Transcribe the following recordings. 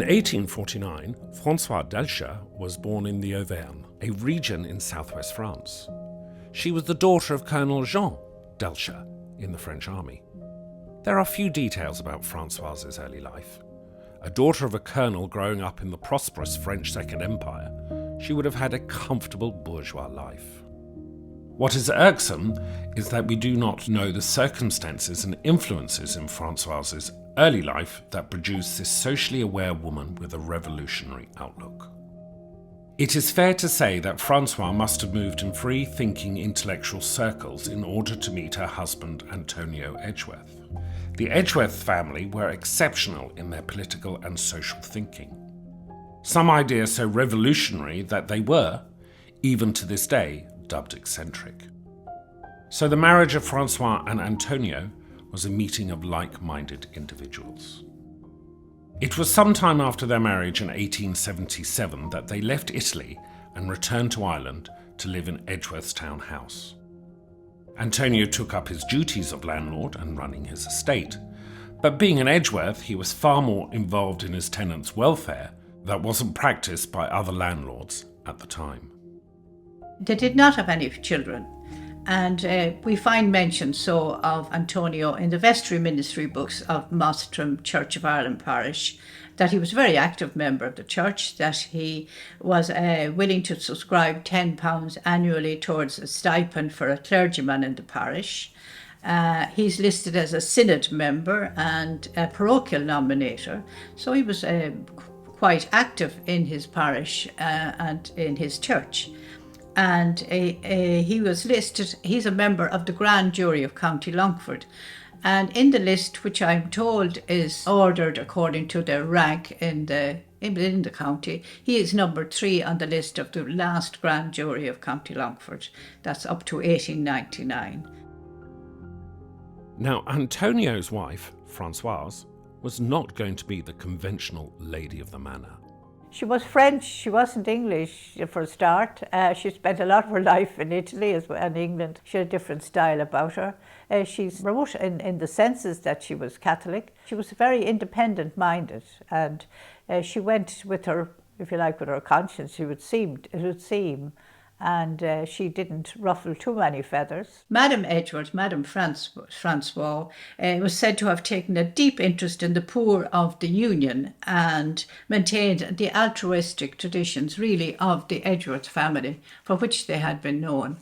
In 1849, Francoise Edgeworth was born in the Auvergne, a region in southwest France. She was the daughter of Colonel Jean Edgeworth in the French army. There are few details about Francoise's early life. A daughter of a colonel growing up in the prosperous French Second Empire, she would have had a comfortable bourgeois life. What is irksome is that we do not know the circumstances and influences in Francoise's early life that produced this socially aware woman with a revolutionary outlook. It is fair to say that Francoise must have moved in free-thinking intellectual circles in order to meet her husband Antonio Edgeworth. The Edgeworth family were exceptional in their political and social thinking. Some ideas so revolutionary that they were, even to this day, dubbed eccentric. So the marriage of Francoise and Antonio was a meeting of like-minded individuals. It was sometime after their marriage in 1877 that they left Italy and returned to Ireland to live in Edgeworthstown house. Antonio took up his duties of landlord and running his estate, but being an Edgeworth, he was far more involved in his tenants' welfare that wasn't practiced by other landlords at the time. They did not have any children, and we find mention of Antonio in the vestry ministry books of Mottram Church of Ireland parish, that he was a very active member of the church, that he was willing to subscribe £10 annually towards a stipend for a clergyman in the parish. He's listed as a synod member and a parochial nominator, so he was quite active in his parish and in his church. And he was listed, he's a member of the Grand Jury of County Longford. And in the list, which I'm told is ordered according to their rank in the county, he is number 3 on the list of the last Grand Jury of County Longford. That's up to 1899. Now, Antonio's wife, Francoise, was not going to be the conventional lady of the manor. She was French, she wasn't English for a start. She spent a lot of her life in Italy as well, and England. She had a different style about her. She's remote in the senses that she was Catholic. She was very independent-minded, and she went with her, if you like, with her conscience, it would seem, and she didn't ruffle too many feathers. Madame Edgeworth, Madame Francoise, was said to have taken a deep interest in the poor of the Union and maintained the altruistic traditions, really, of the Edgeworth family, for which they had been known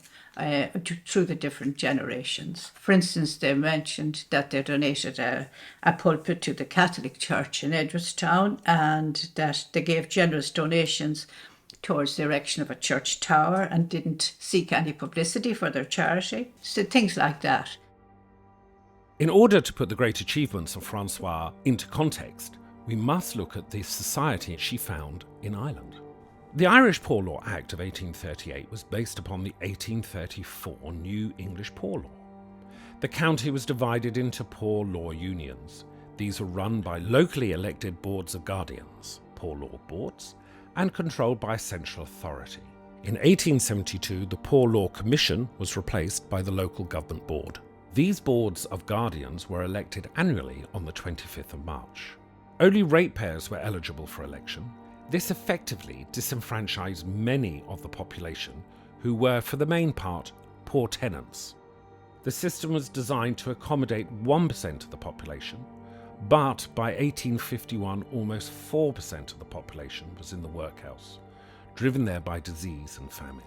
through the different generations. For instance, they mentioned that they donated a pulpit to the Catholic Church in Edgeworthstown, and that they gave generous donations towards the erection of a church tower and didn't seek any publicity for their charity. So things like that. In order to put the great achievements of Francoise into context, we must look at the society she found in Ireland. The Irish Poor Law Act of 1838 was based upon the 1834 New English Poor Law. The county was divided into poor law unions. These were run by locally elected boards of guardians, poor law boards, and controlled by a central authority. In 1872, the Poor Law Commission was replaced by the local government board. These boards of guardians were elected annually on the 25th of March. Only ratepayers were eligible for election. This effectively disenfranchised many of the population who were, for the main part, poor tenants. The system was designed to accommodate 1% of the population, but by 1851 almost 4% of the population was in the workhouse, driven there by disease and famine.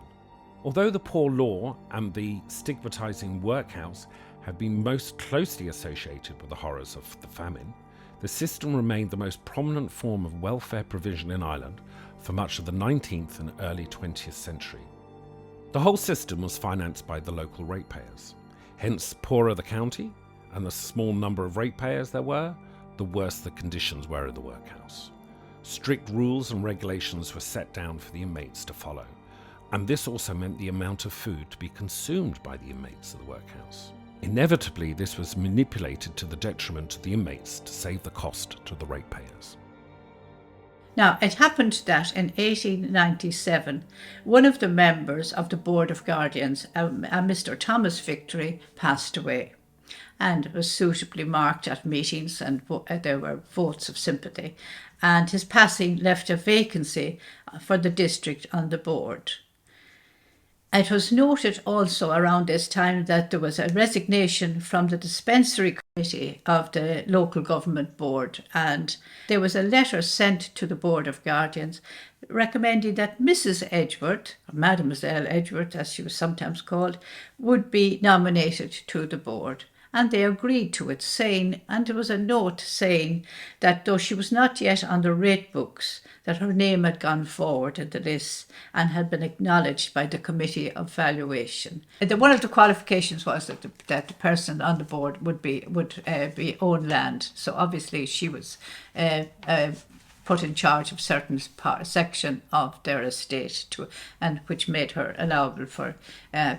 Although the poor law and the stigmatizing workhouse have been most closely associated with the horrors of the famine, the system remained the most prominent form of welfare provision in Ireland for much of the 19th and early 20th century. The whole system was financed by the local ratepayers. Hence, poorer the county, and the small number of ratepayers there were, the worse the conditions were in the workhouse. Strict rules and regulations were set down for the inmates to follow, and this also meant the amount of food to be consumed by the inmates of the workhouse. Inevitably, this was manipulated to the detriment of the inmates to save the cost to the ratepayers. Now, it happened that in 1897, one of the members of the Board of Guardians, a Mr. Thomas Victory, passed away, and was suitably marked at meetings, and there were votes of sympathy. and his passing left a vacancy for the district on the board. It was noted also around this time that there was a resignation from the Dispensary Committee of the local government board, and there was a letter sent to the Board of Guardians recommending that Mrs. Edgeworth, or Mademoiselle Edgeworth as she was sometimes called, would be nominated to the board. And they agreed to it, saying, and there was a note saying that though she was not yet on the rate books, that her name had gone forward in the list and had been acknowledged by the Committee of Valuation. One of the qualifications was that the person on the board would be own land. So obviously she was put in charge of certain section of their estate, and which made her allowable for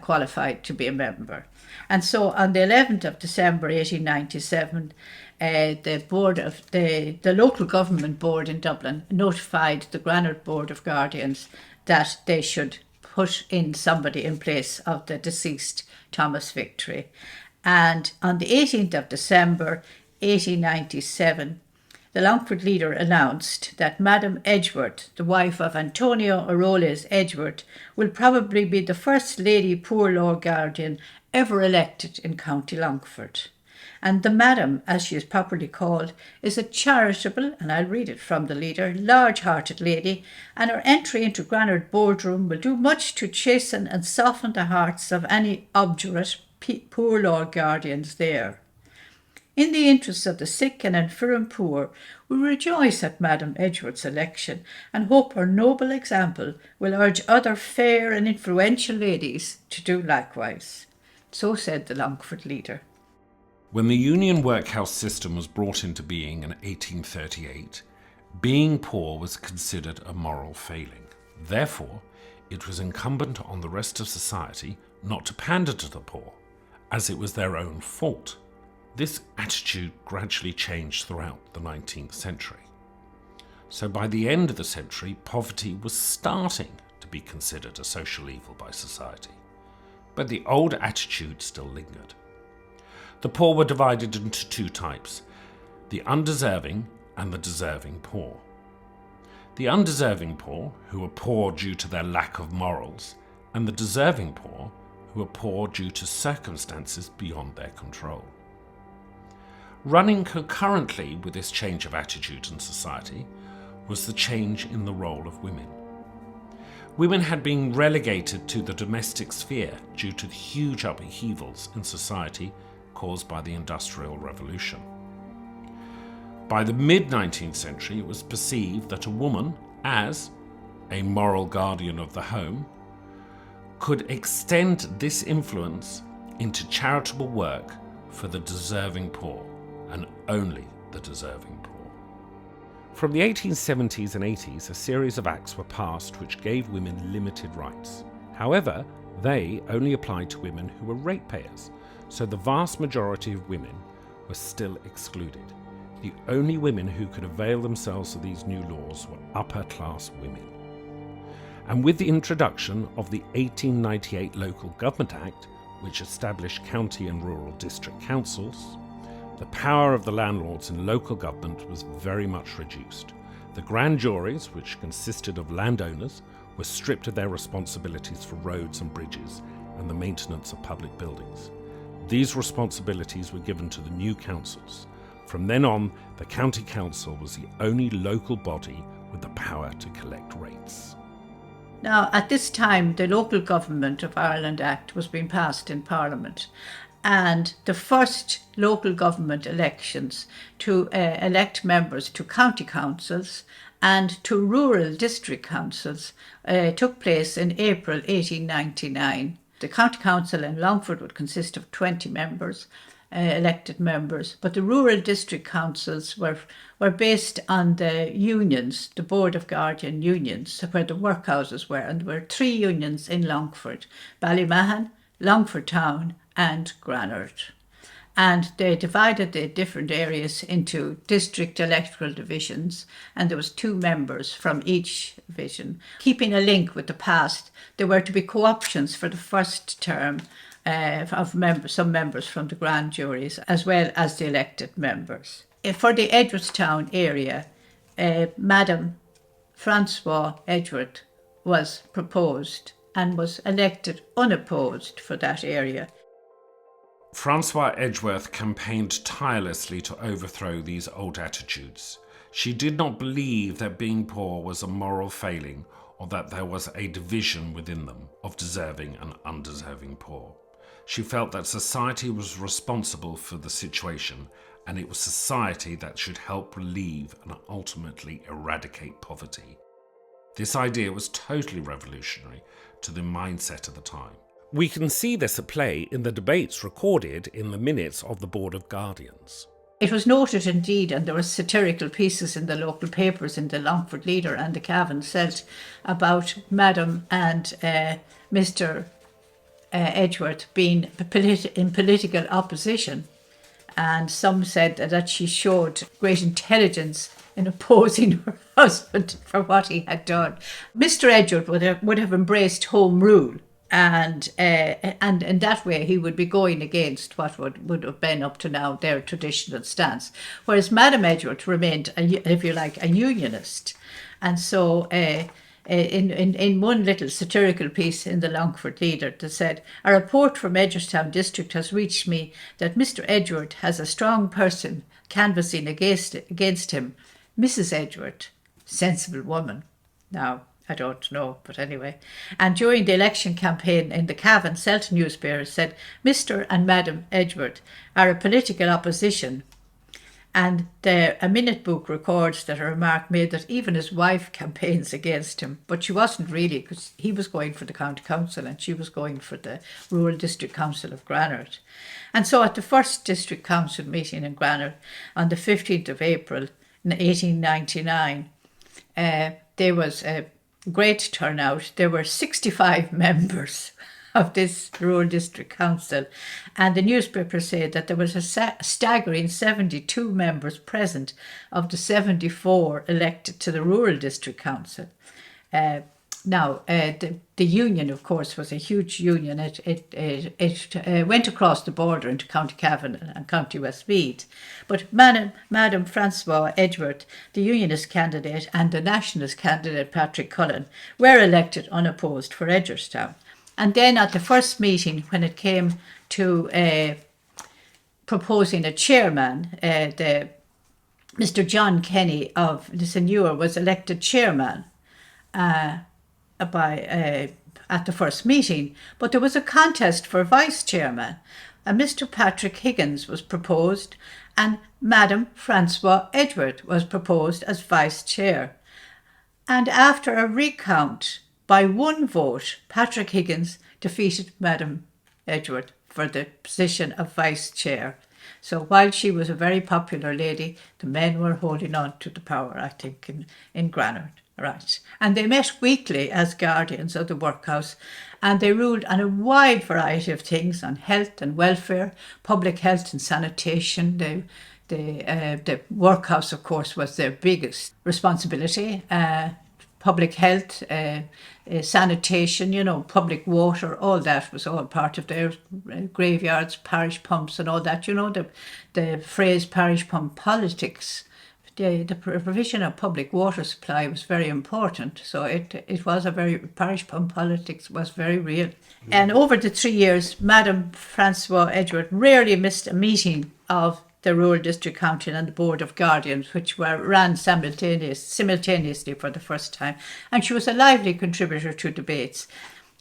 qualified to be a member. And so on the 11th of December 1897, the local government board in Dublin notified the Granard Board of Guardians that they should put in somebody in place of the deceased Thomas Victory. And on the 18th of December 1897, the Longford leader announced that Madame Edgeworth, the wife of Antonio Aroles Edgeworth, will probably be the first Lady Poor Law Guardian ever elected in County Longford. And the Madam, as she is properly called, is a charitable, and I'll read it from the leader, large-hearted lady, and her entry into Granard boardroom will do much to chasten and soften the hearts of any obdurate poor law guardians there. In the interests of the sick and infirm poor, we rejoice at Madam Edgeworth's election and hope her noble example will urge other fair and influential ladies to do likewise. So said the Longford leader. When the Union workhouse system was brought into being in 1838, being poor was considered a moral failing. Therefore, it was incumbent on the rest of society not to pander to the poor, as it was their own fault. This attitude gradually changed throughout the 19th century. So by the end of the century, poverty was starting to be considered a social evil by society. But the old attitude still lingered. The poor were divided into two types, the undeserving and the deserving poor. The undeserving poor, who were poor due to their lack of morals, and the deserving poor, who were poor due to circumstances beyond their control. Running concurrently with this change of attitude in society was the change in the role of women. Women had been relegated to the domestic sphere due to the huge upheavals in society caused by the Industrial Revolution. By the mid-19th century, it was perceived that a woman, as a moral guardian of the home, could extend this influence into charitable work for the deserving poor, and only the deserving poor. From the 1870s and 80s, a series of acts were passed which gave women limited rights. However, they only applied to women who were ratepayers, so the vast majority of women were still excluded. The only women who could avail themselves of these new laws were upper-class women. And with the introduction of the 1898 Local Government Act, which established county and rural district councils, the power of the landlords in local government was very much reduced. The grand juries, which consisted of landowners, were stripped of their responsibilities for roads and bridges and the maintenance of public buildings. These responsibilities were given to the new councils. From then on, the county council was the only local body with the power to collect rates. Now, at this time, the Local Government of Ireland Act was being passed in Parliament, and the first local government elections to elect members to county councils and to rural district councils took place in April 1899. The county council in Longford would consist of 20 members, elected members, but the rural district councils were based on the unions, the Board of Guardian unions, where the workhouses were, and there were 3 unions in Longford: Ballymahan, Longford Town and Granard. And they divided the different areas into district electoral divisions, and there was 2 members from each division. Keeping a link with the past, there were to be co-options for the first term of some members from the grand juries, as well as the elected members. For the Edgeworthstown area, Madame Francoise Edgeworth was proposed and was elected unopposed for that area. Francoise Edgeworth campaigned tirelessly to overthrow these old attitudes. She did not believe that being poor was a moral failing or that there was a division within them of deserving and undeserving poor. She felt that society was responsible for the situation, and it was society that should help relieve and ultimately eradicate poverty. This idea was totally revolutionary to the mindset of the time. We can see this at play in the debates recorded in the minutes of the Board of Guardians. It was noted indeed, and there were satirical pieces in the local papers, in the Longford Leader and the Cavan Celt, about Madam and Mr. Edgeworth being in political opposition. And some said that she showed great intelligence in opposing her husband for what he had done. Mr. Edgeworth would have embraced Home Rule, and in that way he would be going against what would have been up to now their traditional stance. Whereas Madam Edgeworth remained, if you like, a unionist. And so in one little satirical piece in the Longford Leader that said, "A report from Edgeworthstown district has reached me that Mr. Edgeworth has a strong person canvassing against him. Mrs. Edgeworth, sensible woman." Now, I don't know, but anyway. And during the election campaign in the Cavan Celt newspaper said, "Mr. and Madam Edgeworth are a political opposition." And a minute book records that a remark made that even his wife campaigns against him, but she wasn't really, because he was going for the county council and she was going for the rural district council of Granard. And so at the first district council meeting in Granard on the 15th of April 1899, there was a great turnout. There were 65 members of this rural district council, and the newspaper said that there was a staggering 72 members present of the 74 elected to the rural district council. The union, of course, was a huge union. It went across the border into County Cavan and County Westmeath. But Madam Francoise Edgeworth, the unionist candidate, and the nationalist candidate, Patrick Cullen, were elected unopposed for Edgeworthstown. And then at the first meeting, when it came to proposing a chairman, Mr. John Kenny of Lissanure was elected chairman at the first meeting. But there was a contest for vice chairman. Mr. Patrick Higgins was proposed, and Madam Francoise Edgeworth was proposed as vice chair. And after a recount, by one vote, Patrick Higgins defeated Madam Edgeworth for the position of vice chair. So while she was a very popular lady, the men were holding on to the power, I think, in Granard. Right. And they met weekly as guardians of the workhouse, and they ruled on a wide variety of things, on health and welfare, public health and sanitation. The workhouse, of course, was their biggest responsibility. Public health, sanitation, public water, all that was all part of their graveyards, parish pumps and all that. The phrase parish pump politics, the provision of public water supply was very important. So it was parish pump politics was very real. And over the 3 years, Madam Francoise Edgeworth rarely missed a meeting of the Rural District Council and the Board of Guardians, which were ran simultaneously for the first time. And she was a lively contributor to debates.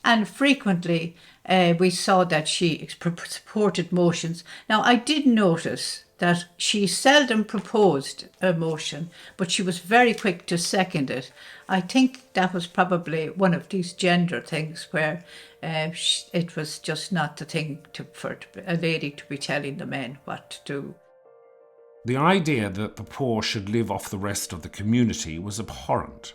And frequently we saw that she supported motions. Now, I did notice that she seldom proposed a motion, but she was very quick to second it. I think that was probably one of these gender things where it was just not the thing for a lady to be telling the men what to do. The idea that the poor should live off the rest of the community was abhorrent.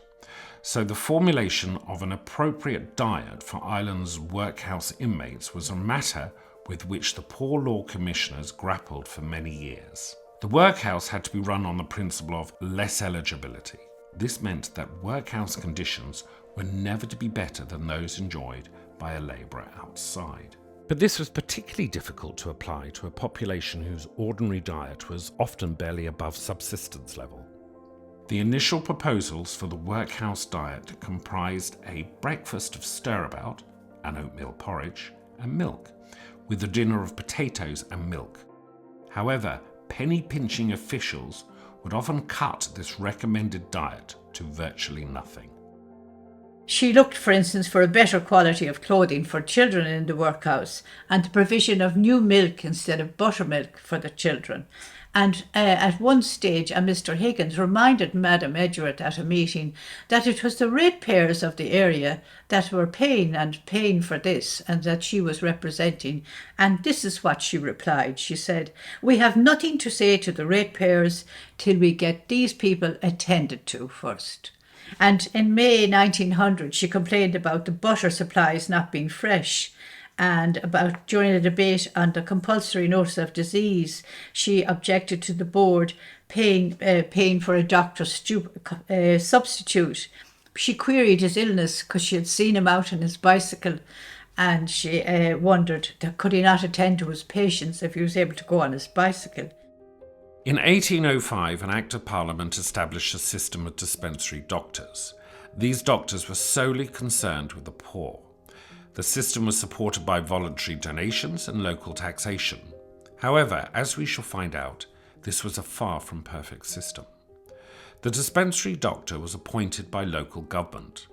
So the formulation of an appropriate diet for Ireland's workhouse inmates was a matter with which the Poor Law Commissioners grappled for many years. The workhouse had to be run on the principle of less eligibility. This meant that workhouse conditions were never to be better than those enjoyed by a labourer outside. But this was particularly difficult to apply to a population whose ordinary diet was often barely above subsistence level. The initial proposals for the workhouse diet comprised a breakfast of stirabout, an oatmeal porridge, and milk, with a dinner of potatoes and milk. However, penny-pinching officials would often cut this recommended diet to virtually nothing. She looked, for instance, for a better quality of clothing for children in the workhouse and the provision of new milk instead of buttermilk for the children. And at one stage, a Mr. Higgins reminded Madam Edgeworth at a meeting that it was the ratepayers of the area that were paying for this, and that she was representing. And this is what she replied. She said, "We have nothing to say to the ratepayers till we get these people attended to first." And in May 1900, she complained about the butter supplies not being fresh. And about during a debate on the compulsory notice of disease, she objected to the board paying for a doctor's substitute. She queried his illness because she had seen him out on his bicycle, and she wondered that could he not attend to his patients if he was able to go on his bicycle. In 1805, an Act of Parliament established a system of dispensary doctors. These doctors were solely concerned with the poor. The system was supported by voluntary donations and local taxation. However, as we shall find out, this was a far from perfect system. The dispensary doctor was appointed by local government.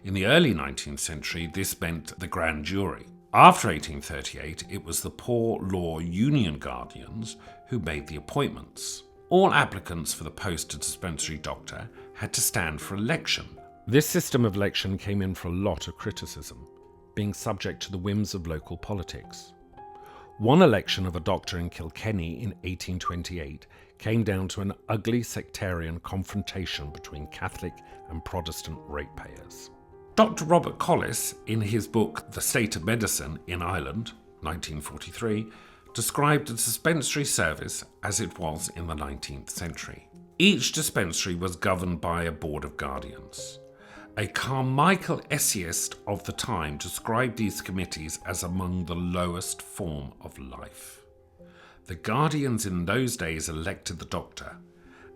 In the early 19th century, this meant the grand jury. After 1838, it was the Poor Law Union Guardians who made the appointments. All applicants for the post of dispensary doctor had to stand for election. This system of election came in for a lot of criticism, being subject to the whims of local politics. One election of a doctor in Kilkenny in 1828 came down to an ugly sectarian confrontation between Catholic and Protestant ratepayers. Dr. Robert Collis, in his book The State of Medicine in Ireland, 1943, described the dispensary service as it was in the 19th century. Each dispensary was governed by a board of guardians. A Carmichael essayist of the time described these committees as among the lowest form of life. The guardians in those days elected the doctor,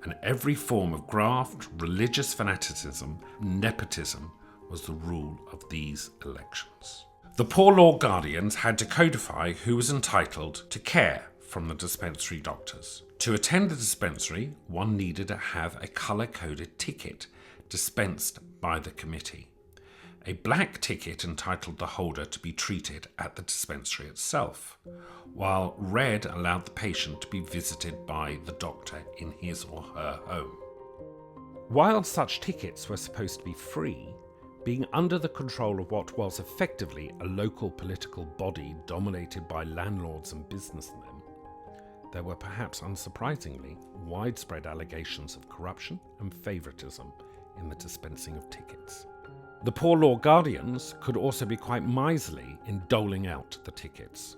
and every form of graft, religious fanaticism, nepotism was the rule of these elections. The Poor Law Guardians had to codify who was entitled to care from the dispensary doctors. To attend the dispensary, one needed to have a colour-coded ticket dispensed by the committee. A black ticket entitled the holder to be treated at the dispensary itself, while red allowed the patient to be visited by the doctor in his or her home. While such tickets were supposed to be free, being under the control of what was effectively a local political body dominated by landlords and businessmen, there were perhaps unsurprisingly widespread allegations of corruption and favouritism in the dispensing of tickets. The Poor Law Guardians could also be quite miserly in doling out the tickets.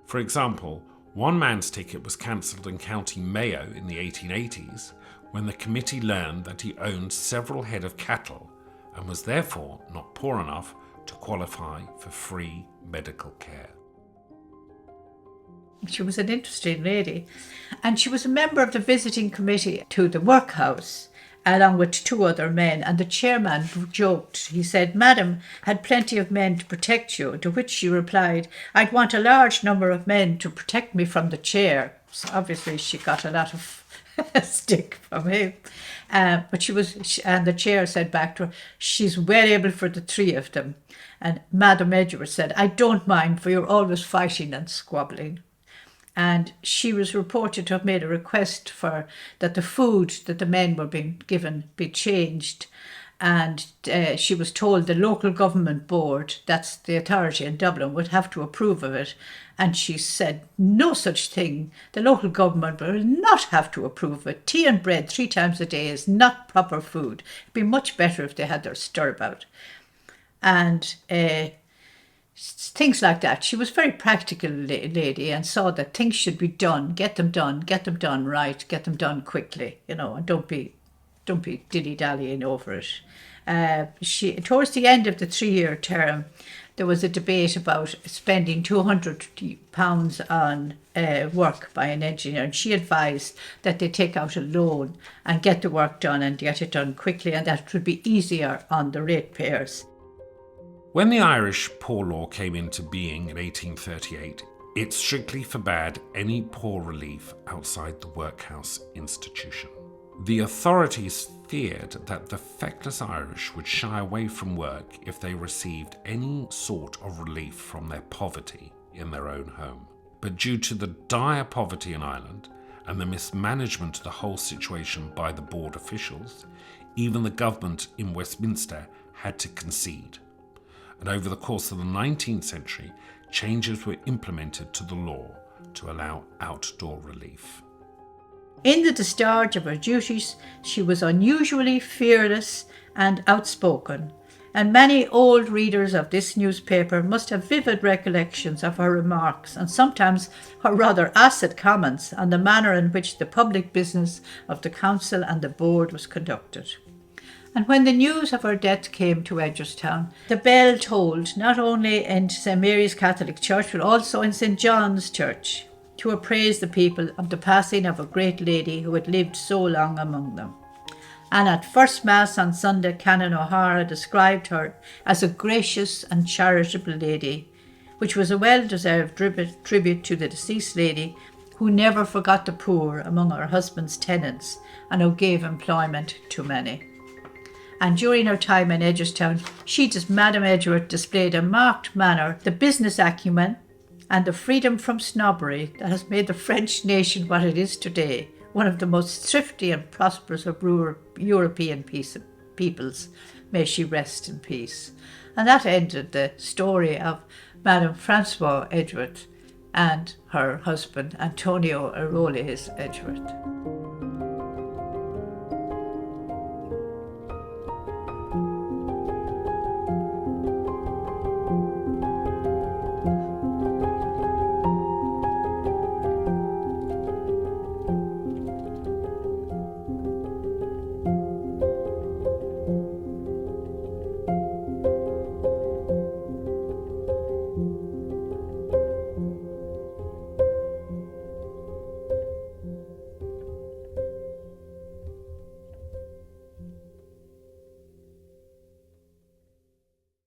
For example, one man's ticket was cancelled in County Mayo in the 1880s when the committee learned that he owned several head of cattle and was therefore not poor enough to qualify for free medical care. She was an interesting lady, and she was a member of the visiting committee to the workhouse, along with two other men, and the chairman joked. He said, "Madam had plenty of men to protect you," to which she replied, "I'd want a large number of men to protect me from the chair." So obviously she got a lot of stick from him. And the chair said back to her, "She's well able for the three of them." And Madam Edgeworth said, "I don't mind, for you're always fighting and squabbling." And she was reported to have made a request for that the food that the men were being given be changed. And she was told the local government board, that's the authority in Dublin, would have to approve of it. And she said, "No such thing. The local government will not have to approve of it. Tea and bread 3 times a day is not proper food. It'd be much better if they had their stirabout." And things like that. She was a very practical lady and saw that things should be done, get them done right, get them done quickly, and don't be dilly-dallying over it. Towards the end of the 3-year term, there was a debate about spending £200 on work by an engineer, and she advised that they take out a loan and get the work done and get it done quickly, and that would be easier on the ratepayers. When the Irish Poor Law came into being in 1838, it strictly forbade any poor relief outside the workhouse institution. The authorities feared that the feckless Irish would shy away from work if they received any sort of relief from their poverty in their own home. But due to the dire poverty in Ireland and the mismanagement of the whole situation by the board officials, even the government in Westminster had to concede. And over the course of the 19th century, changes were implemented to the law to allow outdoor relief. In the discharge of her duties, she was unusually fearless and outspoken, and many old readers of this newspaper must have vivid recollections of her remarks and sometimes her rather acid comments on the manner in which the public business of the council and the board was conducted. And when the news of her death came to Edgeworthstown, the bell tolled not only in St. Mary's Catholic Church but also in St. John's Church, to appraise the people of the passing of a great lady who had lived so long among them. And at First Mass on Sunday, Canon O'Hara described her as a gracious and charitable lady, which was a well-deserved tribute to the deceased lady, who never forgot the poor among her husband's tenants and who gave employment to many. And during her time in Edgeworthstown, Madam Edgeworth displayed in marked manner the business acumen and the freedom from snobbery that has made the French nation what it is today, one of the most thrifty and prosperous of European peoples. May she rest in peace. And that ended the story of Madame Francoise Edgeworth and her husband Antonio Aroles Edgeworth.